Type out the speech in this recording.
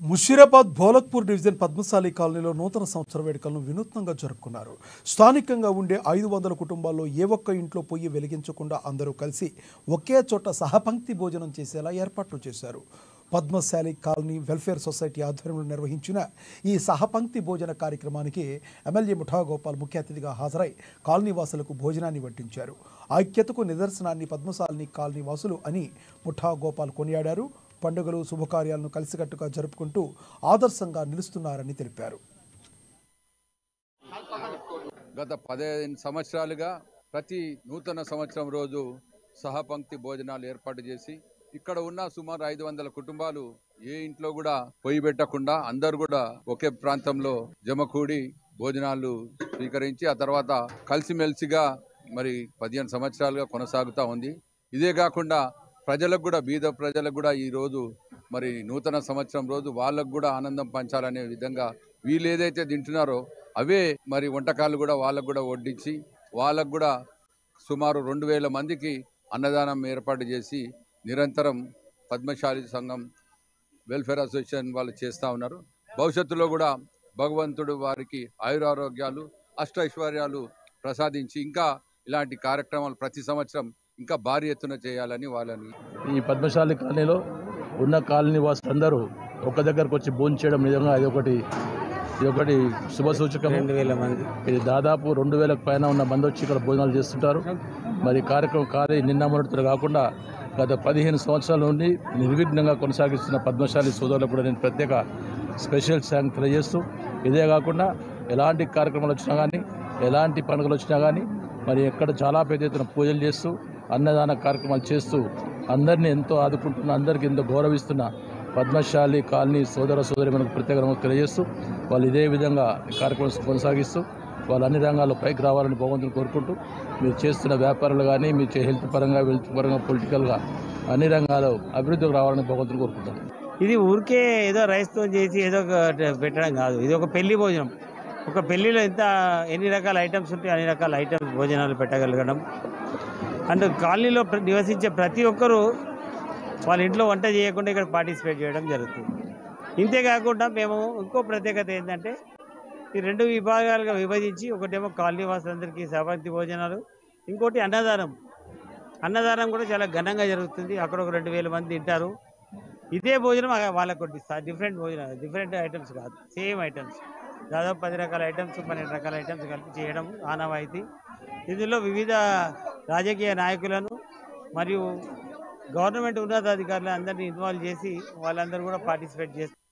Musheerabad Bholakpur division Padmashali కాలనీలో నూతన సంవత్సర వేడుకలను వినూత్నంగా జరుపుకున్నారు. స్థానికంగా ఉండే 500 కుటుంబాల్లో ఏ ఒక్క ఇంట్లో పొయ్యి వెలిగించకుండా అందరూ కలిసి ఒకే చోట సహపంక్తి భోజనం చేసేలా ఏర్పాట్లు చేశారు. పద్మశాలి కాలనీ వెల్ఫేర్ సొసైటీ ఆధ్వర్యంలో నిర్వహించిన ఈ సహపంక్తి భోజన కార్యక్రమానికి ఎమ్మెల్యే ముఠా గోపాల్ ముఖ్య అతిథిగా హాజరై కాలనీ వాసులకు భోజనాన్ని వడ్డించారు. ఐక్యతకు నిదర్శనాన్ని పద్మశాలిని కాలనీ వాసులు అని ముఠా గోపాల్ కొనియాడారు. పండుగలు శుభకార్యాలను కలిసికట్టుగా జరుపుకుంటూ ఆదర్శంగా నిలుస్తున్నారని తెలిపారు. గత 15 సంవత్సరాలుగా ప్రతి నూతన సంవత్సరం రోజు సహపంక్తి భోజనాలు ఏర్పాటు చేసి ఇక్కడ ఉన్న సుమారు 500 కుటుంబాలు ఏ ఇంట్లో కూడా పొయ్యి పెట్టకుండా అందరు కూడా ఒకే ప్రాంతంలో జమకూడి భోజనాలు స్వీకరించి ఆ తర్వాత కలిసిమెలిసిగా మరి 15 సంవత్సరాలుగా కొనసాగుతూ ఉంది. ఇదే కాకుండా ప్రజలకు కూడా బీద ప్రజలకు కూడా ఈ రోజు మరి నూతన సంవత్సరం రోజు వాళ్ళకు కూడా ఆనందం పంచాలనే విధంగా వీళ్ళు ఏదైతే తింటున్నారో అవే మరి వంటకాలు కూడా వాళ్ళకు కూడా వడ్డించి వాళ్ళకు కూడా సుమారు 2000 మందికి అన్నదానం ఏర్పాటు చేసి నిరంతరం పద్మశాలి సంఘం వెల్ఫేర్ అసోసియేషన్ వాళ్ళు చేస్తూ ఉన్నారు. భవిష్యత్తులో కూడా భగవంతుడు వారికి ఆయురారోగ్యాలు అష్టైశ్వర్యాలు ప్రసాదించి ఇంకా ఇలాంటి కార్యక్రమాలు ప్రతి సంవత్సరం ఇంకా భారీ ఎత్తున చేయాలని వాళ్ళని ఈ పద్మశాలి కాలనీలో ఉన్న కాలనీ వాసులందరూ ఒక దగ్గరకు వచ్చి భోజనం చేయడం నిజంగా ఇది ఒకటి శుభ సూచకం. 2000 మంది ఇది దాదాపు 2000 పైన ఉన్న మంది వచ్చి ఇక్కడ భోజనాలు చేస్తుంటారు. మరి కార్యక్రమం నిన్న మొదటితో కాకుండా గత 15 సంవత్సరాల నుండి నిర్విఘ్నంగా కొనసాగిస్తున్న పద్మశాలి సోదరులకు కూడా నేను ప్రత్యేక స్పెషల్ థ్యాంక్స్ తెలియజేస్తూ, ఇదే కాకుండా ఎలాంటి కార్యక్రమాలు వచ్చినా కానీ ఎలాంటి పండుగలు వచ్చినా కానీ మరి ఎక్కడ చాలా పెద్ద ఎత్తున పూజలు చేస్తూ అన్నదాన కార్యక్రమాలు చేస్తూ అందరినీ ఎంతో ఆదుకుంటున్న, అందరికీ ఎంతో గౌరవిస్తున్న పద్మశాలి కాలనీ సోదర సోదరి మనకు ప్రత్యేక తెలియజేస్తూ వాళ్ళు ఇదే విధంగా కార్యక్రమం కొనసాగిస్తూ వాళ్ళు అన్ని రంగాల్లో పైకి రావాలని భగవంతుని కోరుకుంటూ, మీరు చేస్తున్న వ్యాపారాలు కానీ మీరు హెల్త్ పరంగా పొలిటికల్గా అన్ని రంగాల్లో అభివృద్ధికి రావాలని భగవంతుని కోరుకుంటాను. ఇది ఊరికే ఏదో రైస్తో చేసి ఏదో పెట్టడం కాదు. ఇది ఒక పెళ్లి భోజనం. ఒక పెళ్లిలో ఎన్ని రకాల ఐటమ్స్ ఉంటాయి అన్ని రకాల ఐటమ్స్ భోజనాలు పెట్టగలగడం. అండ్ కాలనీలో నివసించే ప్రతి ఒక్కరూ వాళ్ళ ఇంట్లో వంట చేయకుండా ఇక్కడ పార్టిసిపేట్ చేయడం జరుగుతుంది. ఇంతేకాకుండా మేము ఇంకో ప్రత్యేకత ఏంటంటే ఈ 2 విభాగాలుగా విభజించి ఒకటేమో కాలనీ వాసులందరికీ సహపంక్తి భోజనాలు, ఇంకోటి అన్నదానం కూడా చాలా ఘనంగా జరుగుతుంది. అక్కడ ఒక 2000 మంది తింటారు. ఇదే భోజనం వాళ్ళకు కొట్టిస్తారు. డిఫరెంట్ ఐటమ్స్ కాదు, సేమ్ ఐటమ్స్. దాదాపు 10 రకాల ఐటమ్స్ 12 రకాల ఐటమ్స్ కలిపి చేయడం ఆనవాయితీ. ఇందులో వివిధ రాజకీయ నాయకులను మరియు గవర్నమెంట్ ఉన్నతాధికారులు అందరినీ ఇన్వాల్వ్ చేసి వాళ్ళందరూ కూడా పార్టిసిపేట్ చేస్తారు.